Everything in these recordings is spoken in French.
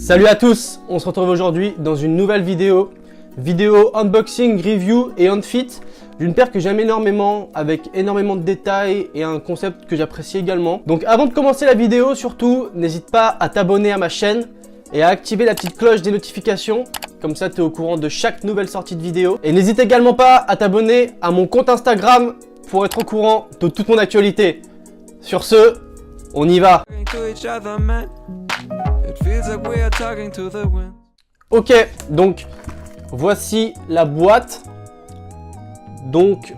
Salut à tous, on se retrouve aujourd'hui dans une nouvelle vidéo unboxing, review et unfit d'une paire que j'aime énormément, avec énormément de détails et un concept que j'apprécie également. Donc avant de commencer la vidéo, surtout, n'hésite pas à t'abonner à ma chaîne et à activer la petite cloche des notifications, comme ça tu es au courant de chaque nouvelle sortie de vidéo. Et n'hésite également pas à t'abonner à mon compte Instagram pour être au courant de toute mon actualité. Sur ce, on y va. Ok, donc voici la boîte. Donc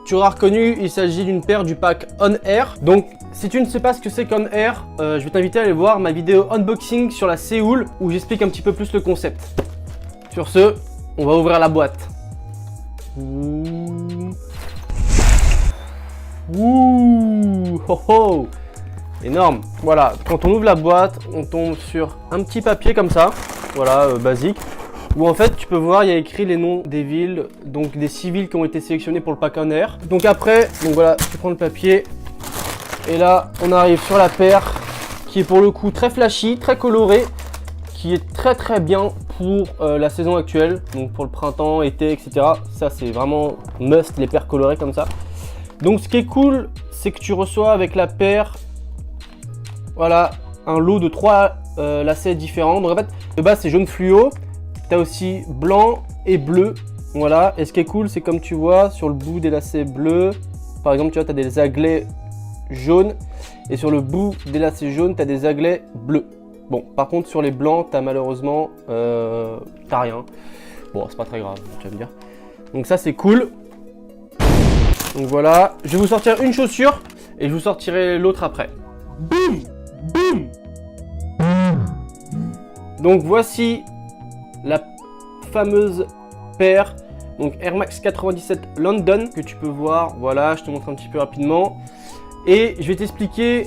tu auras reconnu, il s'agit d'une paire du pack On Air. Donc si tu ne sais pas ce que c'est qu'On Air, je vais t'inviter à aller voir ma vidéo unboxing sur la Séoul où j'explique un petit peu plus le concept. Sur ce, on va ouvrir la boîte. Ouh, ho ho, énorme. Voilà, quand on ouvre la boîte, on tombe sur un petit papier comme ça, voilà, basique, où en fait tu peux voir, il y a écrit les noms des villes, donc des 6 villes qui ont été sélectionnées pour le pack On Air. Donc après, donc voilà, tu prends le papier, et là on arrive sur la paire, qui est pour le coup très flashy, très colorée, qui est très bien pour la saison actuelle, donc pour le printemps, été, etc. Ça c'est vraiment must, les paires colorées comme ça. Donc ce qui est cool, c'est que tu reçois avec la paire, voilà, un lot de 3 lacets différents. Donc en fait, de base c'est jaune fluo, tu as aussi blanc et bleu. Voilà, et ce qui est cool, c'est comme tu vois, sur le bout des lacets bleus, par exemple, tu vois, tu as des aglets jaunes, et sur le bout des lacets jaunes, tu as des aglets bleus. Bon, par contre, sur les blancs, tu as malheureusement, t'as rien. Bon, c'est pas très grave, tu vas me dire. Donc ça, c'est cool. Donc voilà, je vais vous sortir une chaussure et je vous sortirai l'autre après. Boum, boum. Donc voici la fameuse paire, donc Air Max 97 London, que tu peux voir. Voilà, je te montre un petit peu rapidement. Et je vais t'expliquer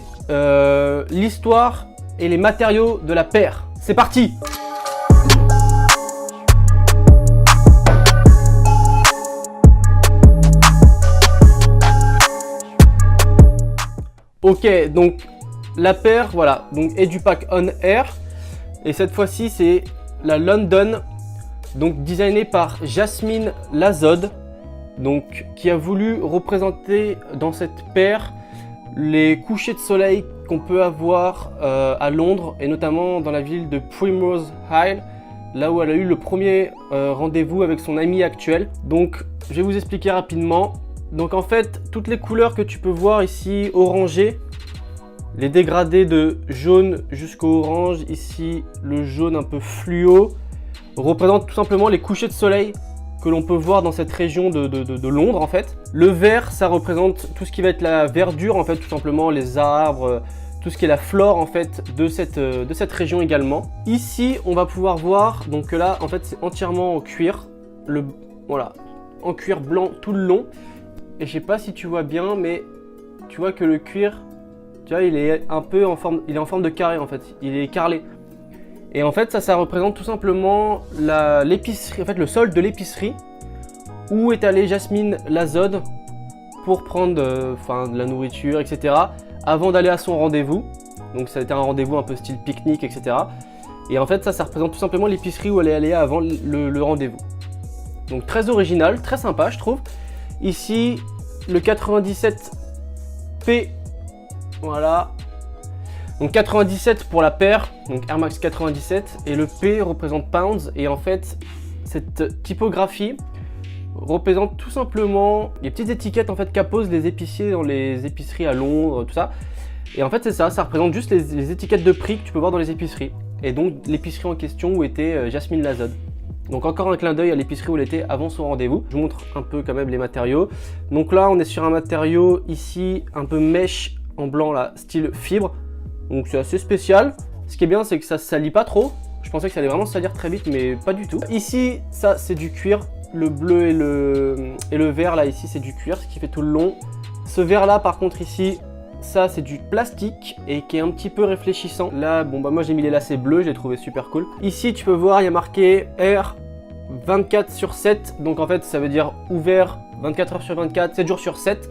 l'histoire et les matériaux de la paire. C'est parti! Ok, donc la paire, voilà, donc est du pack On Air, et cette fois-ci c'est la London, donc designée par Jasmine Lazod, donc qui a voulu représenter dans cette paire les couchers de soleil qu'on peut avoir à Londres, et notamment dans la ville de Primrose Hill, là où elle a eu le premier rendez-vous avec son ami actuel. Donc je vais vous expliquer rapidement. Donc en fait, toutes les couleurs que tu peux voir ici, orangé, les dégradés de jaune jusqu'au orange, ici le jaune un peu fluo, représentent tout simplement les couchers de soleil que l'on peut voir dans cette région de Londres en fait. Le vert, ça représente tout ce qui va être la verdure en fait, tout simplement les arbres, tout ce qui est la flore en fait de cette région également. Ici, on va pouvoir voir, donc là en fait c'est entièrement en cuir, voilà, en cuir blanc tout le long. Et je sais pas si tu vois bien, mais tu vois que le cuir, tu vois, il est un peu en forme, il est en forme de carré en fait, il est carrelé. Et en fait, ça représente tout simplement l'épicerie, en fait le solde de l'épicerie, où est allée Jasmine Lazod pour prendre de la nourriture, etc. avant d'aller à son rendez-vous. Donc ça a été un rendez-vous un peu style pique-nique, etc. Et en fait, ça représente tout simplement l'épicerie où elle est allée avant le rendez-vous. Donc très original, très sympa, je trouve. Ici, le 97P, voilà. Donc 97 pour la paire, donc Air Max 97, et le P représente pounds. Et en fait, cette typographie représente tout simplement les petites étiquettes en fait qu'apposent les épiciers dans les épiceries à Londres, tout ça. Et en fait, c'est ça représente juste les étiquettes de prix que tu peux voir dans les épiceries. Et donc l'épicerie en question où était Jasmine Lazod. Donc encore un clin d'œil à l'épicerie où elle était avant son rendez-vous. Je vous montre un peu quand même les matériaux. Donc là on est sur un matériau ici un peu mèche en blanc là, style fibre. Donc c'est assez spécial. Ce qui est bien c'est que ça ne salit pas trop. Je pensais que ça allait vraiment salir très vite mais pas du tout. Ici ça c'est du cuir. Le bleu et le vert là ici c'est du cuir, ce qui fait tout le long. Ce vert là par contre ici, ça c'est du plastique et qui est un petit peu réfléchissant. Là bon bah moi j'ai mis les lacets bleus, j'ai trouvé super cool. Ici tu peux voir il y a marqué Air 24/7, donc en fait ça veut dire ouvert 24 heures sur 24, 7 jours sur 7.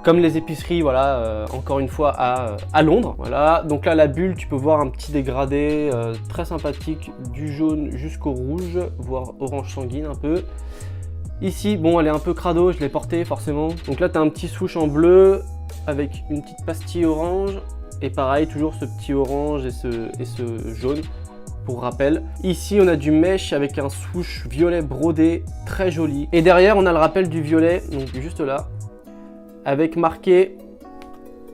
comme les épiceries, voilà, encore une fois à Londres. Voilà, donc là la bulle, tu peux voir un petit dégradé très sympathique du jaune jusqu'au rouge, voire orange sanguine un peu. Ici, bon, elle est un peu crado, je l'ai portée forcément. Donc là, tu as un petit swoosh en bleu avec une petite pastille orange. Et pareil, toujours ce petit orange et ce jaune, pour rappel. Ici, on a du mesh avec un swoosh violet brodé, très joli. Et derrière, on a le rappel du violet, donc juste là, avec marqué,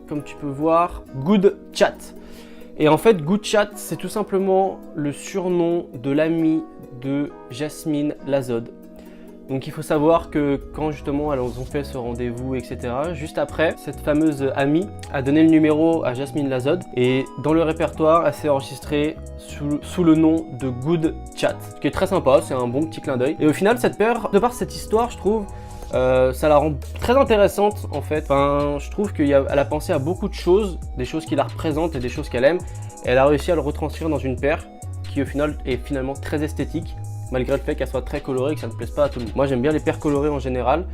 comme tu peux voir, Good Chat. Et en fait, Good Chat, c'est tout simplement le surnom de l'ami de Jasmine Lazod. Donc il faut savoir que quand justement elles ont fait ce rendez-vous, etc., juste après, cette fameuse amie a donné le numéro à Jasmine Lazod et dans le répertoire, elle s'est enregistrée sous le nom de Good Chat, ce qui est très sympa, c'est un bon petit clin d'œil. Et au final, cette paire, de par cette histoire, je trouve, ça la rend très intéressante en fait. Enfin, je trouve qu'elle a pensé à beaucoup de choses, des choses qui la représentent et des choses qu'elle aime. Et elle a réussi à le retranscrire dans une paire qui au final est finalement très esthétique, malgré le fait qu'elle soit très colorée et que ça ne plaise pas à tout le monde. Moi j'aime bien les paires colorées en général,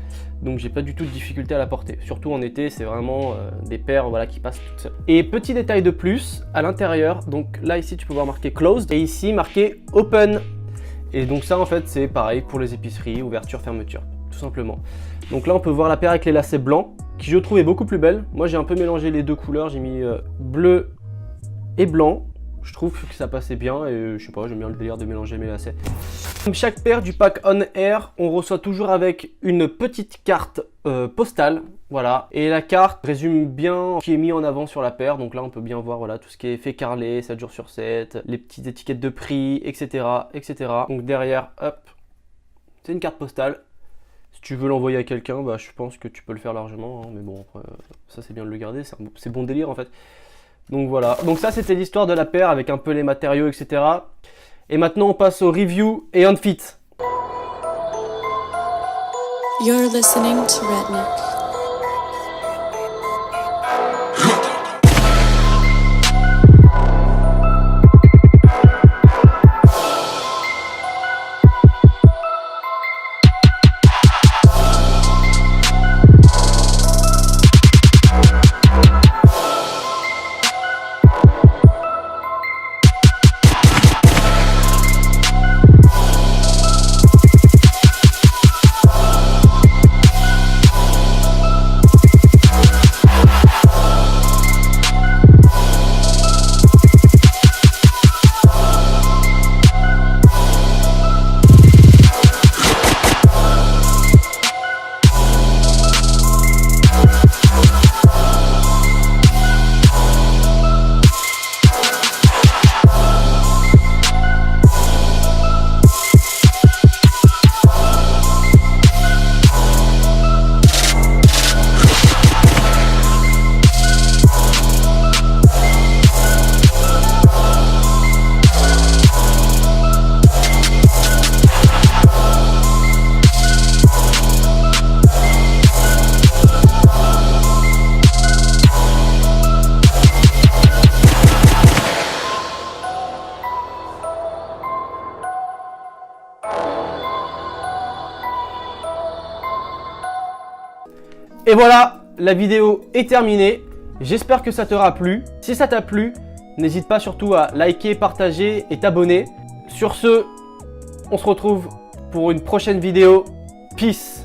donc j'ai pas du tout de difficulté à la porter. Surtout en été, c'est vraiment des paires voilà, qui passent toutes seules. Et petit détail de plus, à l'intérieur, donc là ici tu peux voir marqué Closed et ici marqué Open. Et donc ça en fait c'est pareil pour les épiceries, ouverture, fermeture, tout simplement. Donc là on peut voir la paire avec les lacets blancs, qui je trouve est beaucoup plus belle. Moi j'ai un peu mélangé les deux couleurs, j'ai mis bleu et blanc. Je trouve que ça passait bien et je sais pas, j'aime bien le délire de mélanger mes lacets. Comme chaque paire du pack On Air, on reçoit toujours avec une petite carte postale, voilà. Et la carte résume bien ce qui est mis en avant sur la paire. Donc là, on peut bien voir voilà tout ce qui est fait carrelé, 7 jours sur 7, les petites étiquettes de prix, etc., etc. Donc derrière, hop, c'est une carte postale. Si tu veux l'envoyer à quelqu'un, bah, je pense que tu peux le faire largement, hein, mais bon, après, ça c'est bien de le garder, c'est bon délire en fait. Donc voilà, donc ça c'était l'histoire de la paire avec un peu les matériaux, etc. Et maintenant on passe au review et on fit. You're listening to Redneck. Et voilà, la vidéo est terminée. J'espère que ça t'aura plu. Si ça t'a plu, n'hésite pas surtout à liker, partager et t'abonner. Sur ce, on se retrouve pour une prochaine vidéo. Peace!